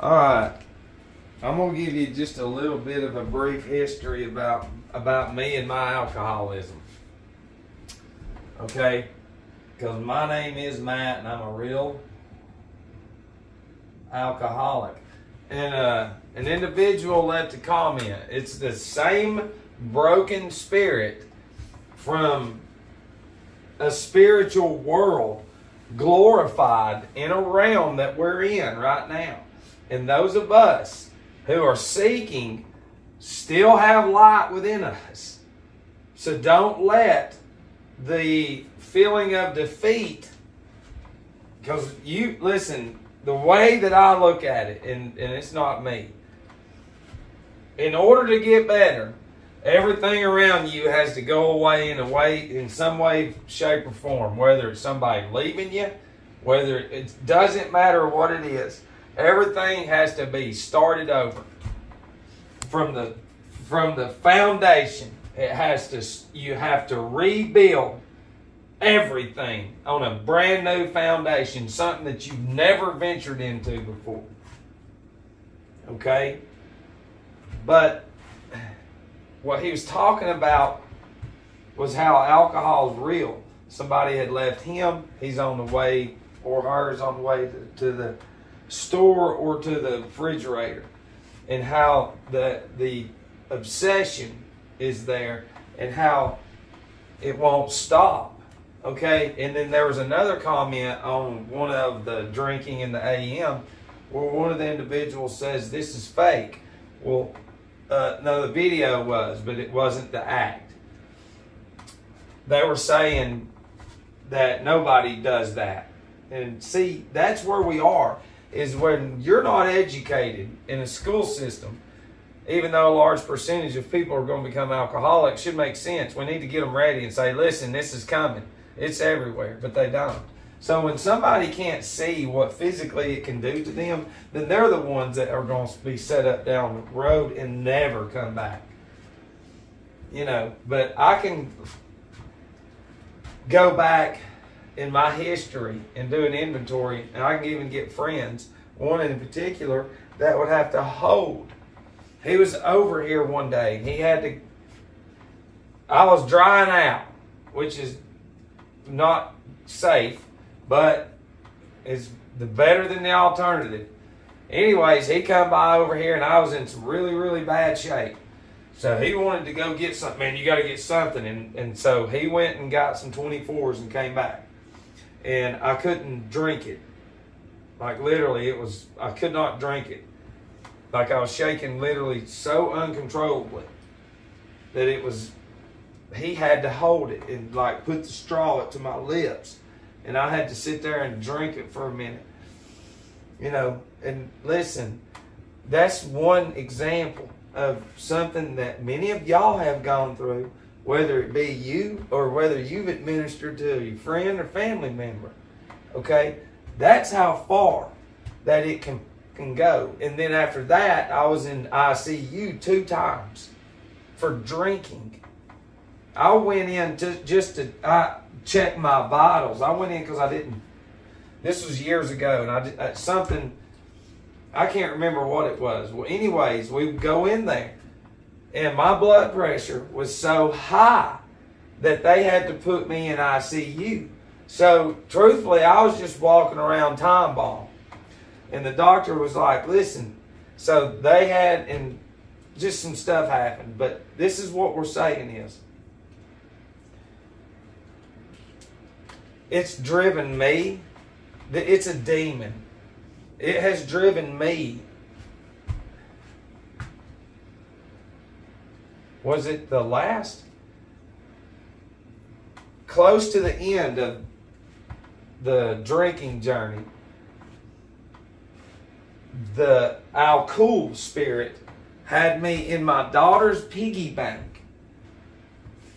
All right, I'm gonna give you just a little bit of a brief history about me and my alcoholism. Okay, because my name is Matt and I'm a real alcoholic. And an individual left a comment. It's the same broken spirit from a spiritual world glorified in a realm that we're in right now. And those of us who are seeking still have light within us. So don't let the feeling of defeat, because you, listen, the way that I look at it, and it's not me, in order to get better, everything around you has to go away in some way, shape, or form. Whether it's somebody leaving you, whether it doesn't matter what it is, everything has to be started over from the foundation. It has to. You have to rebuild everything on a brand new foundation, something that you've never ventured into before. Okay? But what he was talking about was how alcohol is real. Somebody had left him. He's on the way, or her is on the way to the store or to the refrigerator. And how the obsession is there and how it won't stop. Okay? And then there was another comment on one of the drinking in the AM where one of the individuals says, "This is fake." Well, no, the video was, but it wasn't the act. They were saying that nobody does that. And see, that's where we are, is when you're not educated in a school system. Even though a large percentage of people are going to become alcoholics, should make sense. We need to get them ready and say, listen, this is coming. It's everywhere, but they don't. So when somebody can't see what physically it can do to them, then they're the ones that are going to be set up down the road and never come back. You know, but I can go back in my history and do an inventory, and I can even get friends, one in particular, that would have to hold. He was over here one day, and he had to, I was drying out, which is not safe, but it's better than the alternative. Anyways, he come by over here, and I was in some really, really bad shape. So he wanted to go get something. Man, you got to get something. And so he went and got some 24s and came back. And I couldn't drink it. Like literally, I could not drink it. Like I was shaking literally so uncontrollably that he had to hold it and like put the straw up to my lips. And I had to sit there and drink it for a minute. You know, and listen, that's one example of something that many of y'all have gone through, whether it be you or whether you've administered to a friend or family member. Okay? That's how far that it can go. And then after that, I was in ICU 2 times for drinking. I went in just to check my vitals. I went in because I didn't. This was years ago, and something, I can't remember what it was. Well, anyways, we would go in there, and my blood pressure was so high that they had to put me in ICU. So, truthfully, I was just walking around time bomb. And the doctor was like, listen, so they had, and just some stuff happened, but this is what we're saying is, it's driven me, it's a demon. It has driven me. Was it the last? Close to the end of the drinking journey, the Al-Cool spirit had me in my daughter's piggy bank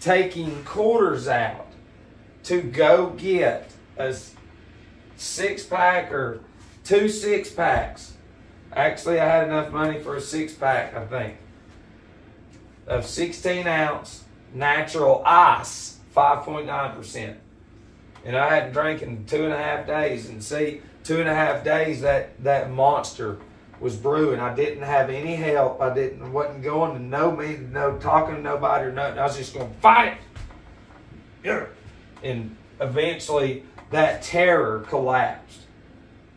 taking quarters out to go get a 6-pack or 2 6-packs. Actually, I had enough money for a 6-pack, I think, of 16-ounce natural ice, 5.9%. And I hadn't drank in 2.5 days. And see, 2.5 days, that monster was brewing. I didn't have any help. Wasn't going to no meeting, no talking to nobody or nothing. I was just going to fight it. Yeah. And eventually that terror collapsed.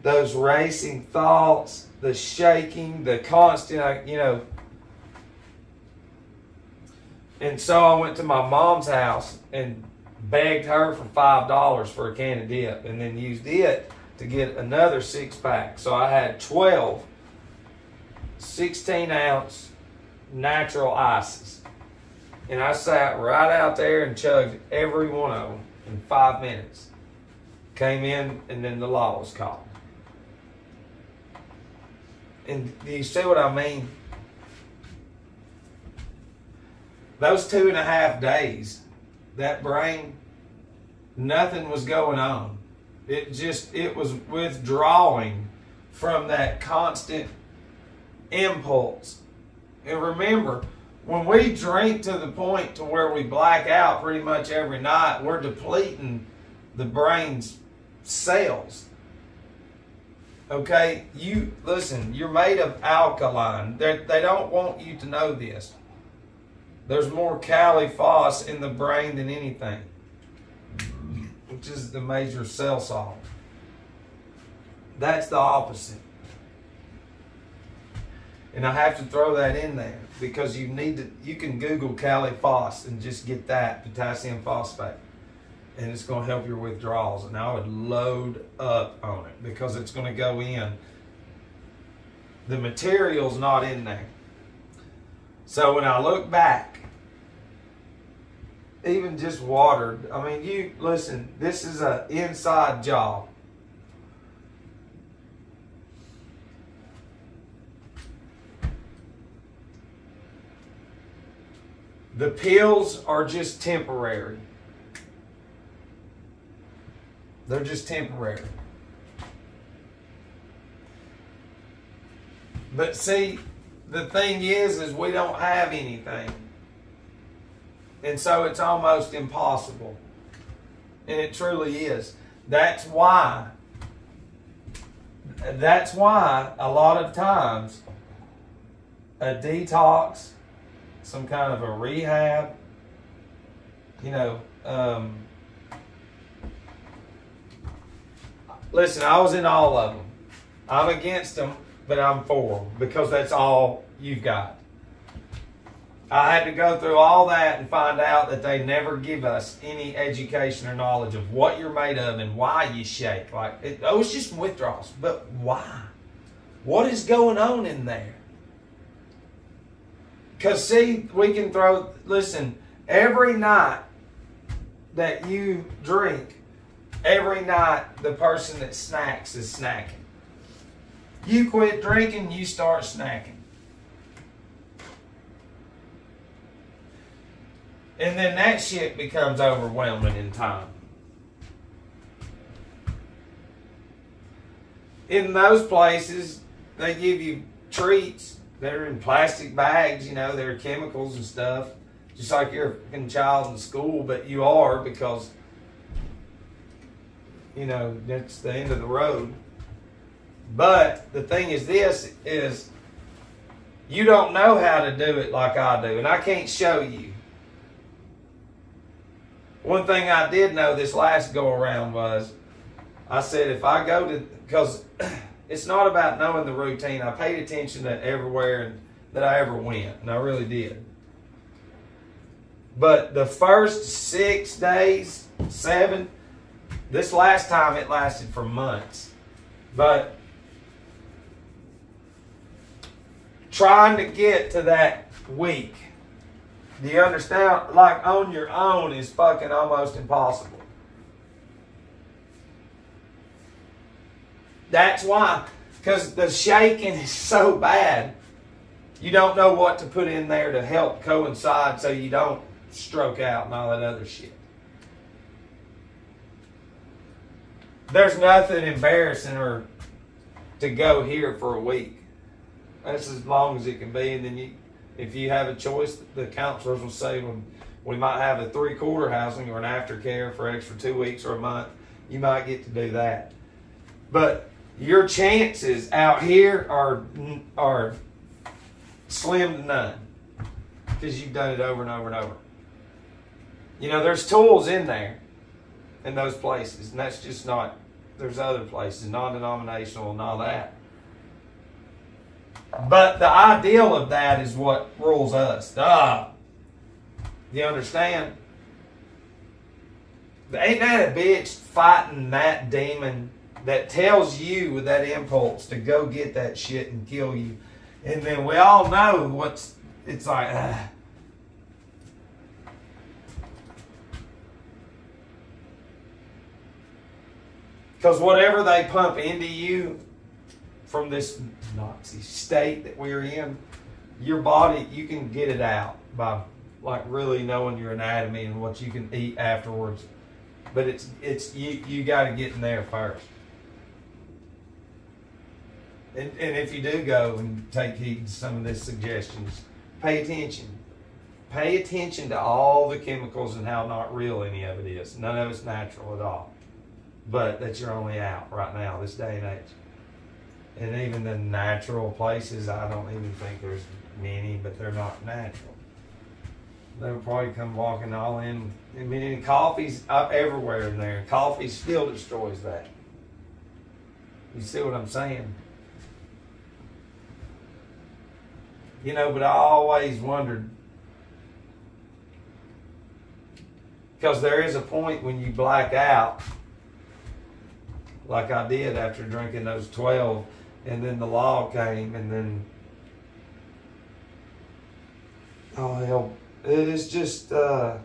Those racing thoughts, the shaking, the constant, And so I went to my mom's house and begged her for $5 for a can of dip, and then used it to get another 6-pack. So I had 12 16-ounce natural ices. And I sat right out there and chugged every one of them in 5 minutes. Came in, and then the law was called. And do you see what I mean? Those 2.5 days, that brain, nothing was going on. It was withdrawing from that constant impulse. And remember, when we drink to the point to where we black out pretty much every night, we're depleting the brain's cells. Okay, listen, you're made of alkaline. They don't want you to know this. There's more Cali-Phos in the brain than anything, which is the major cell salt. That's the opposite. And I have to throw that in there because you can Google Cali-Phos and just get that, potassium phosphate. And it's going to help your withdrawals. And I would load up on it because it's going to go in. The material's not in there. So when I look back, even just watered, I mean, listen, this is an inside job. The pills are just temporary. They're just temporary. But see, the thing is we don't have anything. And so it's almost impossible. And it truly is. That's why a lot of times a detox, some kind of a rehab, listen, I was in all of them. I'm against them, but I'm for them because that's all you've got. I had to go through all that and find out that they never give us any education or knowledge of what you're made of and why you shake. It's just withdrawals, but why? What is going on in there? Because see, we can listen, every night that you drink, every night the person that snacks is snacking. You quit drinking, you start snacking. And then that shit becomes overwhelming in time. In those places, they give you treats. They're in plastic bags, there are chemicals and stuff. Just like you're a fucking child in school, but you are because, that's the end of the road. But the thing is you don't know how to do it like I do, and I can't show you. One thing I did know this last go around was, I said if I go because it's not about knowing the routine. I paid attention to everywhere that I ever went, and I really did. But the first 6 days, 7, this last time it lasted for months. But trying to get to that week, do you understand? Like on your own is fucking almost impossible. That's why, because the shaking is so bad, you don't know what to put in there to help coincide so you don't stroke out and all that other shit. There's nothing embarrassing or to go here for a week. That's as long as it can be. And then if you have a choice, the counselors will say, well, we might have a 3-quarter housing or an aftercare for extra 2 weeks or a month. You might get to do that. But your chances out here are slim to none because you've done it over and over and over. You know, there's tools in there in those places, and that's just not, there's other places, non-denominational and all that. But the ideal of that is what rules us. You understand? Ain't that a bitch fighting that demon that tells you with that impulse to go get that shit and kill you? And then we all know it's like, because whatever they pump into you from this Nazi state that we're in, your body, you can get it out by like really knowing your anatomy and what you can eat afterwards. But it's you got to get in there first. And if you do go and take heed to some of these suggestions, pay attention. Pay attention to all the chemicals and how not real any of it is. None of it's natural at all. But that you're only out right now, this day and age. And even the natural places, I don't even think there's many, but they're not natural. They'll probably come walking all in. I mean, and coffee's everywhere in there. Coffee still destroys that. You see what I'm saying? You know, but I always wondered, because there is a point when you black out, like I did after drinking those 12, and then the law came, and then, oh hell, it is just, the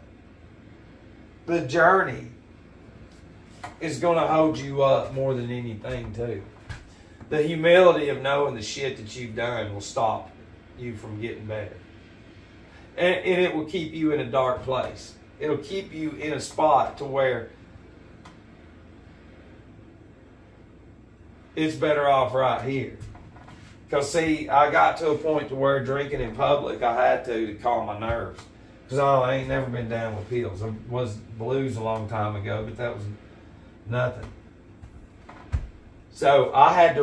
journey is going to hold you up more than anything too. The humility of knowing the shit that you've done will stop you from getting better. And it will keep you in a dark place. It'll keep you in a spot to where it's better off right here. Because see, I got to a point to where drinking in public, I had to calm my nerves. Because I ain't never been down with pills. I was blues a long time ago, but that was nothing. So I had to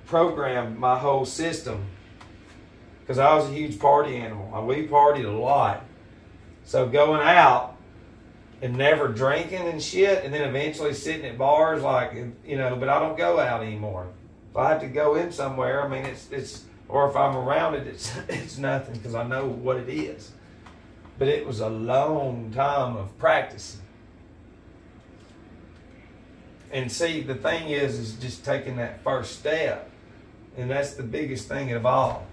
reprogram my whole system. Because I was a huge party animal. We partied a lot. So going out and never drinking and shit, and then eventually sitting at bars, like, you know, but I don't go out anymore. If I have to go in somewhere, I mean, it's or if I'm around it, it's nothing, because I know what it is. But it was a long time of practicing. And see, the thing is just taking that first step. And that's the biggest thing of all.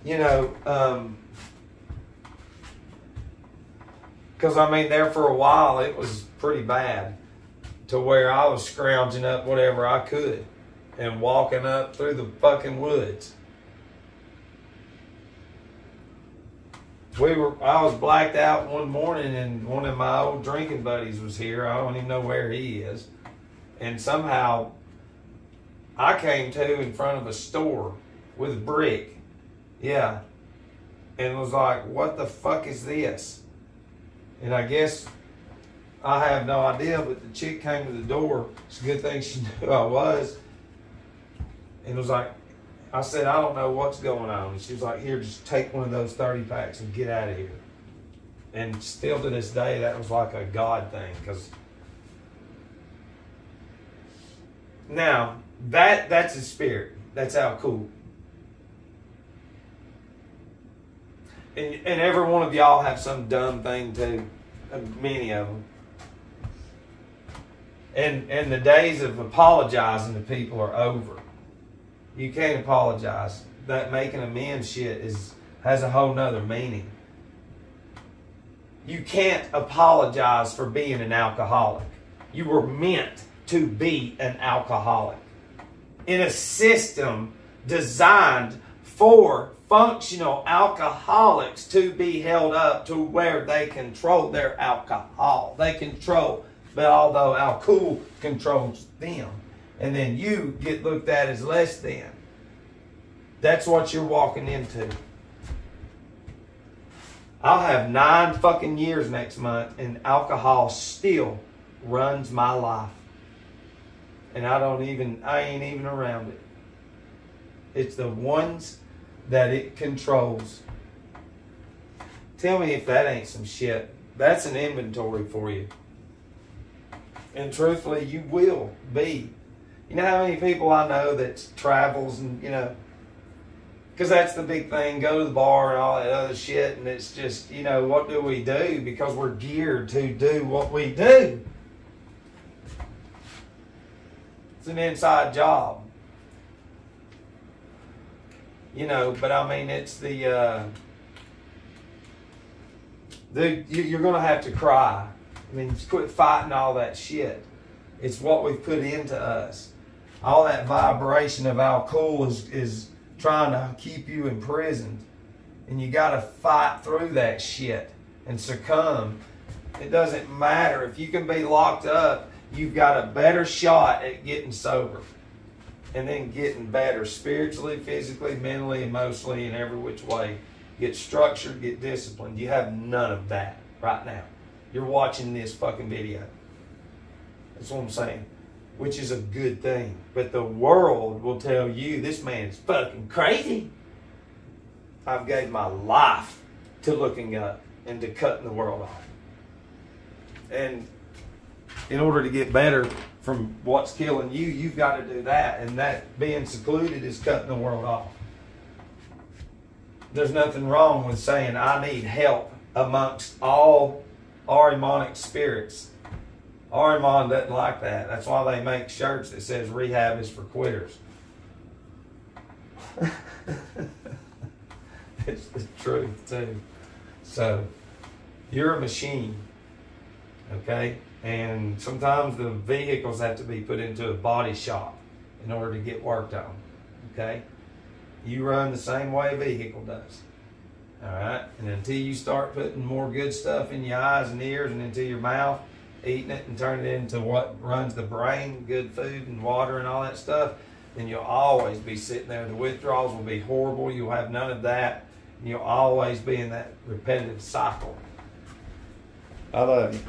You know, because I mean, there for a while, it was pretty bad to where I was scrounging up whatever I could and walking up through the fucking woods. I was blacked out one morning, and one of my old drinking buddies was here. I don't even know where he is. And somehow I came to in front of a store with a brick. Yeah. And was like, what the fuck is this? And I guess, I have no idea, but the chick came to the door. It's a good thing she knew who I was. And was like, I said, I don't know what's going on. And she was like, here, just take one of those 30 packs and get out of here. And still to this day, that was like a God thing. Because now, that's his spirit. That's how cool. And every one of y'all have some dumb thing too. Many of them. And the days of apologizing to people are over. You can't apologize. That making amends shit has a whole nother meaning. You can't apologize for being an alcoholic. You were meant to be an alcoholic. In a system designed for functional alcoholics to be held up to where they control their alcohol. They control, but although alcohol controls them. And then you get looked at as less than. That's what you're walking into. I'll have 9 fucking years next month, and alcohol still runs my life. And I ain't even around it. It's the ones that it controls. Tell me if that ain't some shit. That's an inventory for you. And truthfully, you will be. You know how many people I know that travels and, you know, because that's the big thing, go to the bar and all that other shit, and it's just, you know, what do we do? Because we're geared to do what we do. It's an inside job. You know, but I mean, it's the you're going to have to cry. I mean, quit fighting all that shit. It's what we've put into us. All that vibration of alcohol is trying to keep you imprisoned. And you got to fight through that shit and succumb. It doesn't matter. If you can be locked up, you've got a better shot at getting sober. And then getting better spiritually, physically, mentally, emotionally, in every which way. Get structured, get disciplined. You have none of that right now. You're watching this fucking video. That's what I'm saying. Which is a good thing. But the world will tell you, this man is fucking crazy. I've gave my life to looking up and to cutting the world off. And in order to get better from what's killing you, you've got to do that. And that being secluded is cutting the world off. There's nothing wrong with saying, I need help amongst all Ahrimanic spirits. Ahriman doesn't like that. That's why they make shirts that says rehab is for quitters. It's the truth too. So, you're a machine. Okay? And sometimes the vehicles have to be put into a body shop in order to get worked on. Okay? You run the same way a vehicle does. Alright? And until you start putting more good stuff in your eyes and ears and into your mouth, eating it and turning it into what runs the brain, good food and water and all that stuff, then you'll always be sitting there. The withdrawals will be horrible. You'll have none of that. And you'll always be in that repetitive cycle. I love you.